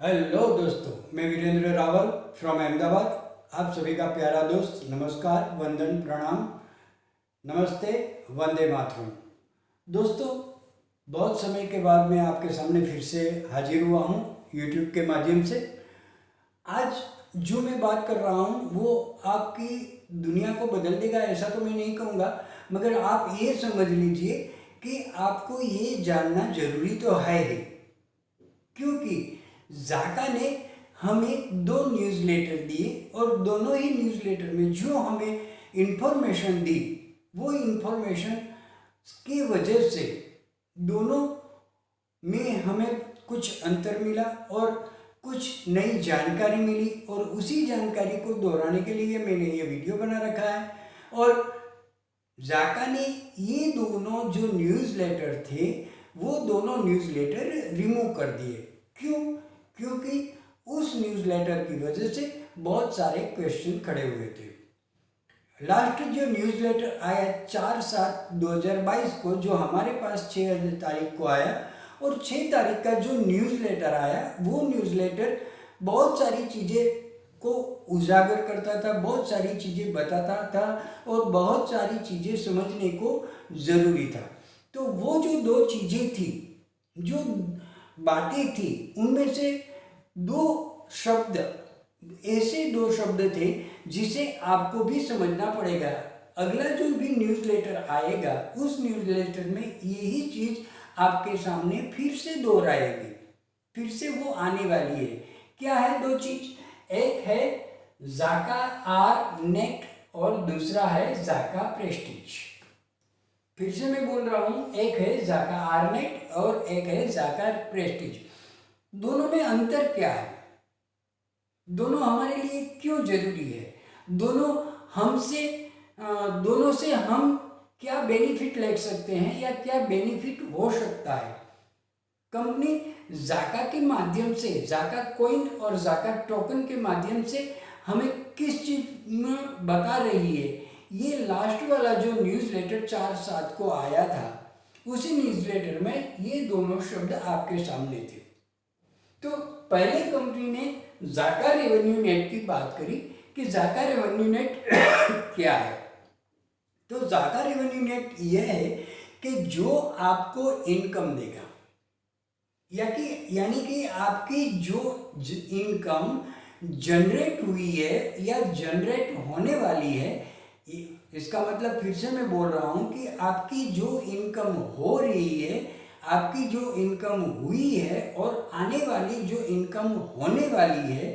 Hello दोस्तों, मैं Virendra Rawal from Ahmedabad. आप सभी का प्यारा दोस्त। नमस्कार, वंदन, प्रणाम, नमस्ते, वंदे मातरम। दोस्तों, बहुत समय के बाद मैं आपके सामने फिर से हाजिर हुआ हूँ यूट्यूब के माध्यम से। आज जो मैं बात कर रहा हूँ वो आपकी दुनिया को बदल देगा ऐसा तो मैं नहीं कहूँगा, मगर आप ये समझ लीजिए कि आपको ये जानना जरूरी तो है ही, क्योंकि जाका ने हमें दो न्यूज़लेटर दिए और दोनों ही न्यूज़लेटर में जो हमें इंफॉर्मेशन दी वो इंफॉर्मेशन की वजह से दोनों में हमें कुछ अंतर मिला और कुछ नई जानकारी मिली, और उसी जानकारी को दोहराने के लिए मैंने ये वीडियो बना रखा है। और जाका ने ये दोनों जो न्यूज़लेटर थे वो दोनों न्यूज़लेटर रिमूव कर दिए। क्यों? क्योंकि उस न्यूज़लेटर की वजह से बहुत सारे क्वेश्चन खड़े हुए थे। लास्ट जो न्यूज़लेटर आया 4/7/2022 को, जो हमारे पास 6 तारीख को आया, और 6 तारीख का जो न्यूज़लेटर आया वो न्यूज़लेटर बहुत सारी चीज़ें को उजागर करता था, बहुत सारी चीज़ें बताता था और बहुत सारी चीज़ें समझने को ज़रूरी था। तो वो जो दो चीज़ें थी, जो बातें थी, उनमें से दो शब्द, ऐसे दो शब्द थे जिसे आपको भी समझना पड़ेगा। अगला जो भी न्यूज़लेटर आएगा उस न्यूज़लेटर में यही चीज़ आपके सामने फिर से दोहराएगी, फिर से वो आने वाली है। क्या है दो चीज़? एक है जाका आर नेट और दूसरा है जाका प्रेस्टीज। फिर से मैं बोल रहा हूँ, एक है जाका आर नेट और एक है जाका प्रेस्टीज। दोनों में अंतर क्या है? दोनों हमारे लिए क्यों जरूरी है? दोनों से हम क्या बेनिफिट ले सकते हैं या क्या बेनिफिट हो सकता है? कंपनी जाका के माध्यम से, जाका कॉइन और जाका टोकन के माध्यम से हमें किस चीज में बता रही है? ये लास्ट वाला जो न्यूज़लेटर 4/7 को आया था, उसी न्यूज़लेटर में ये दोनों शब्द आपके सामने थे। तो पहले कंपनी ने जाका रेवेन्यू नेट की बात करी कि जाका रेवेन्यू नेट क्या है। तो जाका रेवेन्यू नेट यह है कि जो आपको इनकम देगा, यानी कि आपकी जो इनकम जनरेट हुई है या जनरेट होने वाली है, इसका मतलब फिर से मैं बोल रहा हूं कि आपकी जो इनकम हो रही है, आपकी जो इनकम हुई है और आने वाली जो इनकम होने वाली है,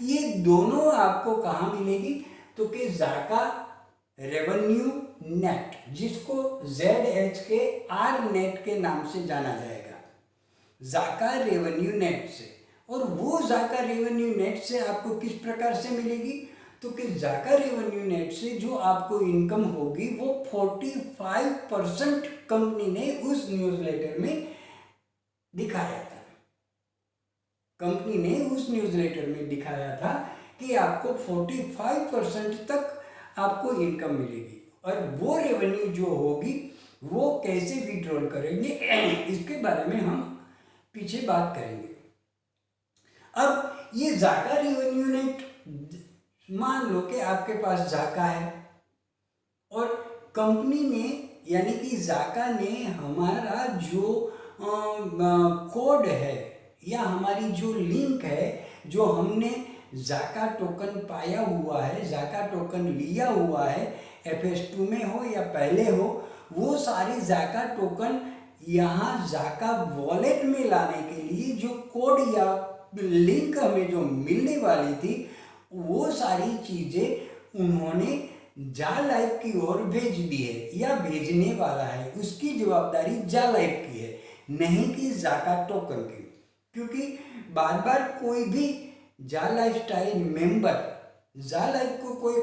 ये दोनों आपको कहाँ मिलेगी? तो कि जाका रेवेन्यू नेट, जिसको ZHK नेट के नाम से जाना जाएगा, जाका रेवेन्यू नेट से। और वो जाका रेवेन्यू नेट से आपको किस प्रकार से मिलेगी? तो कि जाका रेवेन्यू नेट से जो आपको इनकम होगी वो 45% कंपनी ने उस न्यूज़लेटर में दिखाया था। कंपनी ने उस न्यूज़लेटर में दिखाया था कि आपको 45% तक आपको इनकम मिलेगी, और वो रेवेन्यू जो होगी वो कैसे विड्रॉल करेंगे इसके बारे में हम पीछे बात करेंगे। अब ये जाका रेवेन्यू नेट, मान लो कि आपके पास जाका है और कंपनी ने, यानी कि जाका ने हमारा जो कोड है या हमारी जो लिंक है, जो हमने जाका टोकन पाया हुआ है, जाका टोकन लिया हुआ है, FS2 में हो या पहले हो, वो सारी जाका टोकन यहाँ जाका वॉलेट में लाने के लिए जो कोड या लिंक हमें जो मिलने वाली थी, वो सारी चीज़ें उन्होंने जालाइफ की ओर भेज दी है या भेजने वाला है। उसकी जवाबदारी जालाइफ की है, नहीं कि जाका टोकन की। क्योंकि बार बार कोई भी जालाइफ स्टाइल मेंबर जालाइफ को कोई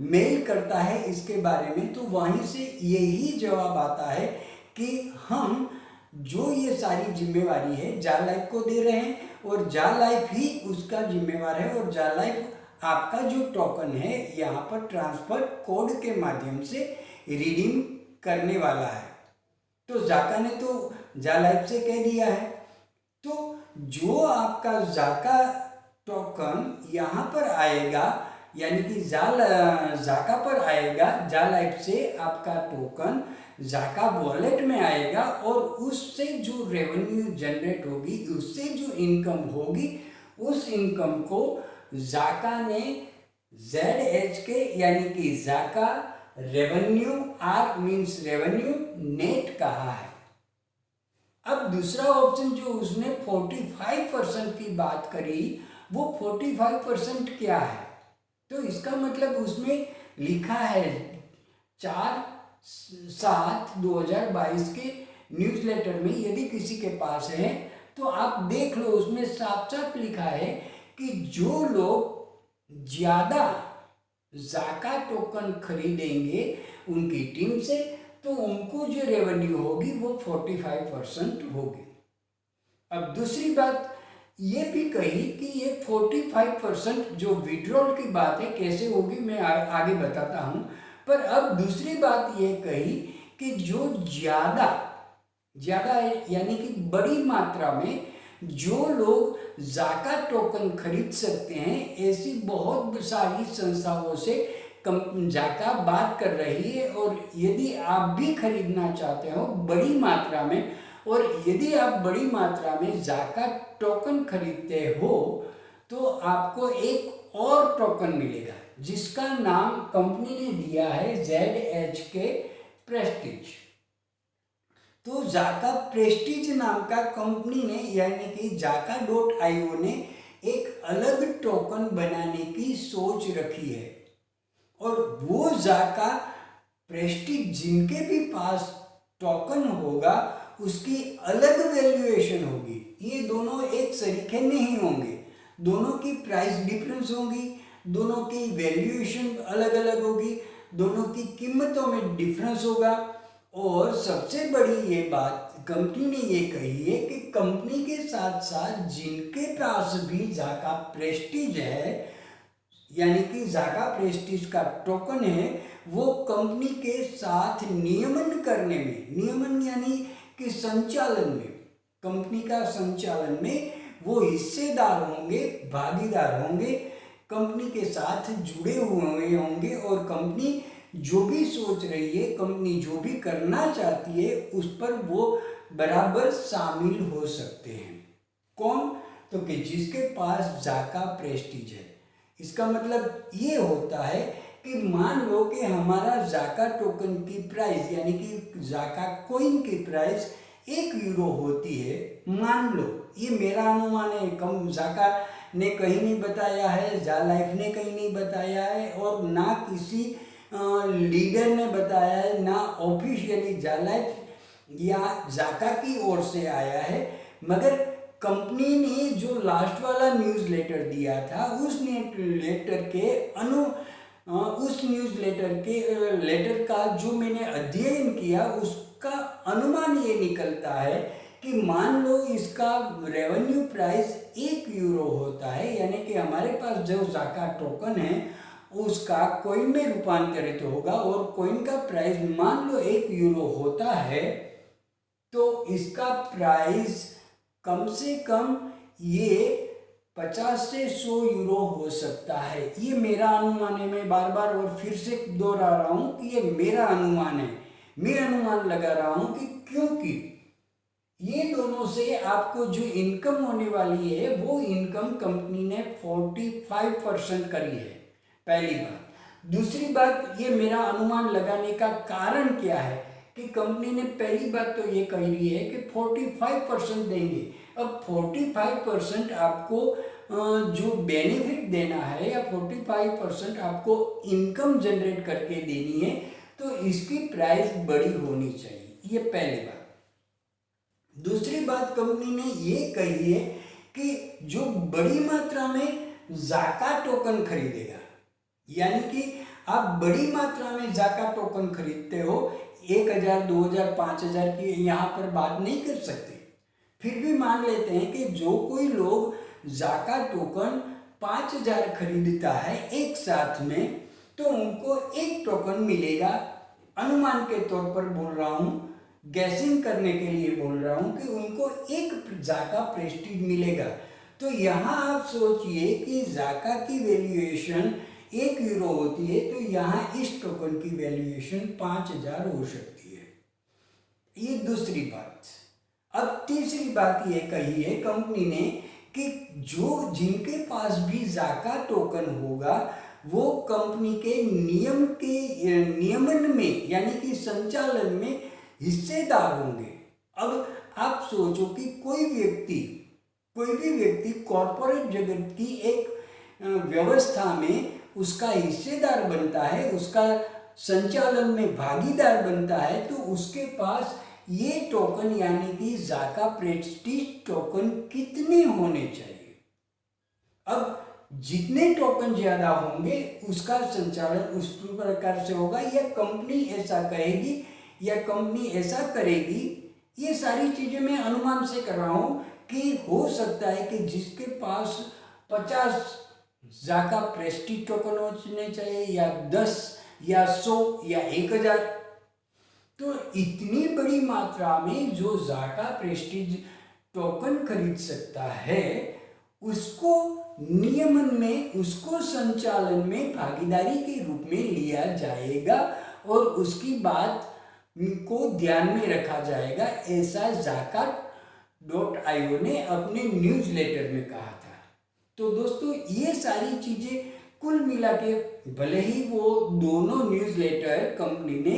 मेल करता है इसके बारे में, तो वहीं से यही जवाब आता है कि हम जो ये सारी जिम्मेवारी है जालाइफ को दे रहे हैं और जालाइफ ही उसका जिम्मेवार है, और जालाइफ आपका जो टोकन है यहाँ पर ट्रांसफर कोड के माध्यम से रिडीम करने वाला है। तो जाका ने तो जालाइफ से कह दिया है। तो जो आपका जाका टोकन यहाँ पर आएगा, यानी कि जाका पर आएगा, जा लाइफ से आपका टोकन जाका वॉलेट में आएगा और उससे जो रेवेन्यू जनरेट होगी, उससे जो इनकम होगी, उस इनकम को जाका ने ZHK यानी कि जाका revenue, R means revenue net कहा है। अब दूसरा ऑप्शन जो उसने 45% की बात करी, वो 45% क्या है? तो इसका मतलब उसमें लिखा है 4/7/2022 के न्यूज़लेटर में, यदि किसी के पास है तो आप देख लो, उसमें साफ साफ लिखा है कि जो लोग ज़्यादा जाका टोकन खरीदेंगे उनकी टीम से, तो उनको जो रेवेन्यू होगी वो 45% होगी। अब दूसरी बात ये भी कही कि ये 45% जो विड्रॉल की बात है कैसे होगी मैं आगे बताता हूँ, पर अब दूसरी बात ये कही कि जो ज़्यादा यानी कि बड़ी मात्रा में जो लोग जाका टोकन खरीद सकते हैं, ऐसी बहुत सारी संस्थाओं से जाका बात कर रही है। और यदि आप भी खरीदना चाहते हो बड़ी मात्रा में, और यदि आप बड़ी मात्रा में जाका टोकन खरीदते हो तो आपको एक और टोकन मिलेगा जिसका नाम कंपनी ने दिया है ZHK प्रेस्टीज। तो जाका प्रेस्टीज नाम का कंपनी ने यानी कि जाका.io ने एक अलग टोकन बनाने की सोच रखी है, और वो जाका प्रेस्टीज जिनके भी पास टोकन होगा उसकी अलग वैल्यूएशन होगी। ये दोनों एक सरीखे नहीं होंगे, दोनों की प्राइस डिफरेंस होगी, दोनों की वैल्यूएशन अलग अलग होगी, दोनों की कीमतों में डिफरेंस होगा। और सबसे बड़ी ये बात कंपनी ने ये कही है कि कंपनी के साथ साथ जिनके पास भी जाका प्रेस्टीज है, यानी कि जाका प्रेस्टीज का टोकन है, वो कंपनी के साथ नियमन करने में, नियमन यानी कि संचालन में, कंपनी का संचालन में वो हिस्सेदार होंगे, भागीदार होंगे, कंपनी के साथ जुड़े हुए होंगे, और कंपनी जो भी सोच रही है, कंपनी जो भी करना चाहती है, उस पर वो बराबर शामिल हो सकते हैं। कौन? तो कि जिसके पास जाका प्रेस्टीज है। इसका मतलब ये होता है कि मान लो कि हमारा जाका टोकन की प्राइस यानी कि जाका कॉइन की प्राइस €1 होती है। मान लो, ये मेरा अनुमान है, कम जाका ने कहीं नहीं बताया है, जा लाइफ ने कहीं नहीं बताया है, और ना किसी लीडर ने बताया है, ना ऑफिशियली जा लाइफ या जाका की ओर से आया है। मगर कंपनी ने जो लास्ट वाला न्यूज़लेटर दिया था, उस न्यूज़लेटर के लेटर का जो मैंने अध्ययन किया, उसका अनुमान ये निकलता है कि मान लो इसका रेवेन्यू प्राइस €1 होता है, यानी कि हमारे पास जो जाका टोकन है उसका कॉइन में रूपांतरित होगा, और कॉइन का प्राइस मान लो €1 होता है, तो इसका प्राइस कम से कम ये 50 से €100 हो सकता है। ये मेरा अनुमान है, मैं बार बार और फिर से दोहरा रहा हूँ कि ये मेरा अनुमान है। मैं अनुमान लगा रहा हूँ कि क्योंकि ये दोनों से आपको जो इनकम होने वाली है, वो इनकम कंपनी ने 45% करी है, पहली बात। दूसरी बात, ये मेरा अनुमान लगाने का कारण क्या है कि कंपनी ने पहली बात तो ये कह रही है कि 45% देंगे। अब 45% आपको जो बेनिफिट देना है, या 45% आपको इनकम जनरेट करके देनी है, तो इसकी प्राइस बड़ी होनी चाहिए, ये पहली बात। दूसरी बात कंपनी ने ये कही है कि जो बड़ी मात्रा में जाका टोकन खरीदेगा, यानी कि आप बड़ी मात्रा में जाका टोकन खरीदते हो, 1000, 2000, 5000 की यहाँ पर बात नहीं कर सकते। फिर भी मान लेते हैं कि जो कोई लोग जाका टोकन 5000 खरीदता है एक साथ में, तो उनको एक टोकन मिलेगा, अनुमान के तौर पर बोल रहा हूँ, गैसिंग करने के लिए बोल रहा हूँ कि उनको एक जाका प्रेस्टीज मिलेगा। तो यहाँ आप सोचिए कि जाका की वैल्यूएशन 1 यूरो होती है, तो यहाँ इस टोकन की वैल्यूएशन 5000 हो सकती है। ये दूसरी बात। अब तीसरी बात ये कही है कंपनी ने कि जो जिनके पास भी जाका टोकन होगा वो कंपनी के नियमन में यानी कि संचालन में हिस्सेदार होंगे। अब आप सोचो कि कोई भी व्यक्ति कॉरपोरेट जगत की एक व्यवस्था में उसका हिस्सेदार बनता है, उसका संचालन में भागीदार बनता है, तो उसके पास ये टोकन यानी कि जाका प्रेस्टीज टोकन कितने होने चाहिए। अब जितने टोकन ज्यादा होंगे उसका संचालन उस प्रकार से होगा, या कंपनी ऐसा कहेगी या कंपनी ऐसा करेगी। ये सारी चीजें मैं अनुमान से कर रहा हूं कि हो सकता है कि जिसके पास 50 जाका प्रेस्टीज टोकन होने चाहिए, या 10 या 100 या 1000, तो इतनी बड़ी मात्रा में जो जाका प्रेस्टीज टोकन खरीद सकता है उसको नियमन में, उसको संचालन में भागीदारी के रूप में लिया जाएगा और उसकी बात को ध्यान में रखा जाएगा, ऐसा Zakat.io ने अपने न्यूज़लेटर में कहा था। तो दोस्तों ये सारी चीजें कुल मिला के भले ही वो दोनों न्यूज़लेटर कंपनी ने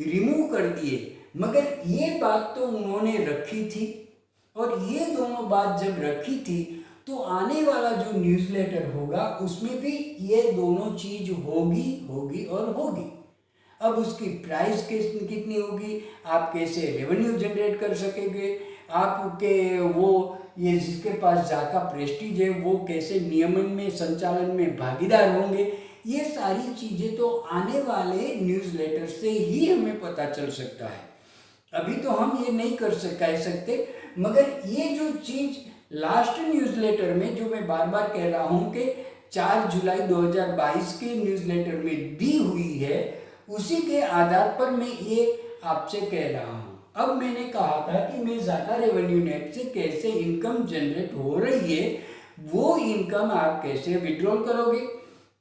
रिमूव कर दिए, मगर ये बात तो उन्होंने रखी थी, और ये दोनों बात जब रखी थी तो आने वाला जो न्यूज़लेटर होगा उसमें भी ये दोनों चीज होगी और होगी। अब उसकी प्राइस कितनी होगी, आप कैसे रेवेन्यू जनरेट कर सकेंगे, आपके वो ये जिसके पास जाका प्रेस्टीज है वो कैसे नियमन में, संचालन में भागीदार होंगे, ये सारी चीजें तो आने वाले न्यूज़लेटर से ही हमें पता चल सकता है। अभी तो हम ये नहीं कह सकते, मगर ये जो चीज लास्ट न्यूज़लेटर में जो मैं बार बार कह रहा हूँ कि 4 जुलाई 2022 के न्यूज़लेटर में दी हुई है, उसी के आधार पर मैं ये आपसे कह रहा हूँ। अब मैंने कहा था कि मैं जाका रेवेन्यू नेट से कैसे इनकम जनरेट हो रही है, वो इनकम आप कैसे विड्रॉल करोगे,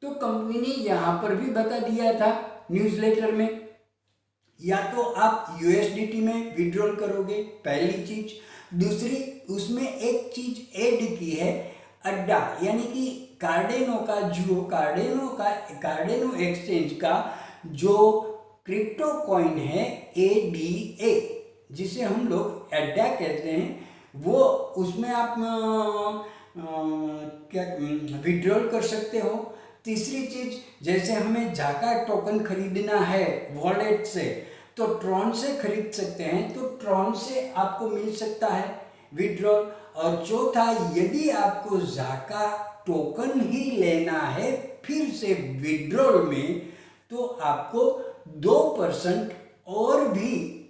तो कंपनी ने यहाँ पर भी बता दिया था न्यूज़लेटर में। या तो आप USDT में विड्रॉल करोगे, पहली चीज। दूसरी, उसमें एक चीज ऐड की है, अड्डा यानी कि कार्डेनो एक्सचेंज का जो क्रिप्टो कॉइन है ADA, जिसे हम लोग अड्डा कहते हैं, वो उसमें आप क्या विड्रॉल कर सकते हो। तीसरी चीज, जैसे हमें जाका टोकन खरीदना है वॉलेट से, तो ट्रॉन से खरीद सकते हैं, तो ट्रॉन से आपको मिल सकता है विड्रॉल। और चौथा, यदि आपको जाका टोकन ही लेना है फिर से विड्रॉल में, तो आपको 2% और भी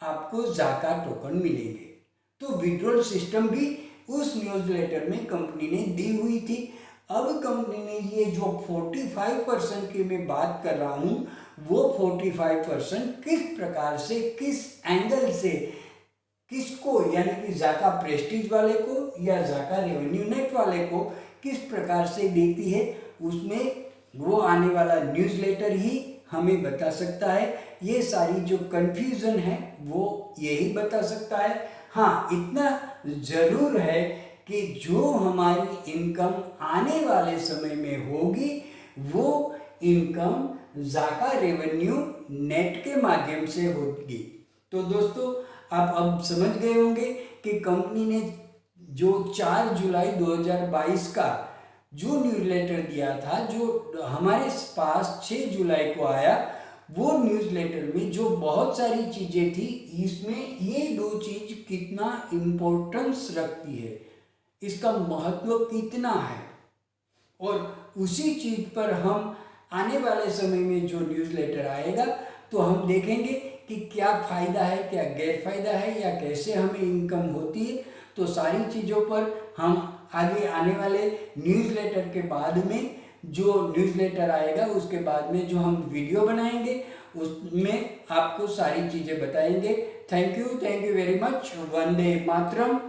आपको जाका टोकन मिलेंगे। तो विड्रॉल सिस्टम भी उस न्यूज़लेटर में कंपनी ने दी हुई थी। अब कंपनी ने ये जो 45% की मैं बात कर रहा हूँ, वो 45% किस प्रकार से, किस एंगल से, किसको यानी कि जाका प्रेस्टीज वाले को या जाका रेवेन्यू नेट वाले को किस प्रकार से देती है, उसमें वो आने वाला न्यूज़लेटर ही हमें बता सकता है। ये सारी जो कंफ्यूजन है वो यही बता सकता है। हाँ, इतना जरूर है कि जो हमारी इनकम आने वाले समय में होगी वो इनकम जाका रेवेन्यू नेट के माध्यम से होगी। तो दोस्तों, आप अब समझ गए होंगे कि कंपनी ने जो 4 जुलाई 2022 का जो न्यूज़लेटर दिया था, जो हमारे पास 6 जुलाई को आया, वो न्यूज़लेटर में जो बहुत सारी चीज़ें थी, इसमें ये 2 चीज़ कितना इम्पोर्टेंस रखती है, इसका महत्व कितना है, और उसी चीज़ पर हम आने वाले समय में जो न्यूज़लेटर आएगा तो हम देखेंगे कि क्या फ़ायदा है, क्या गैर फायदा है, या कैसे हमें इनकम होती है। तो सारी चीज़ों पर हम आगे आने वाले न्यूज़लेटर के बाद में, जो न्यूज़लेटर आएगा उसके बाद में जो हम वीडियो बनाएंगे उसमें आपको सारी चीज़ें बताएंगे। Thank you very much. Vande Mataram.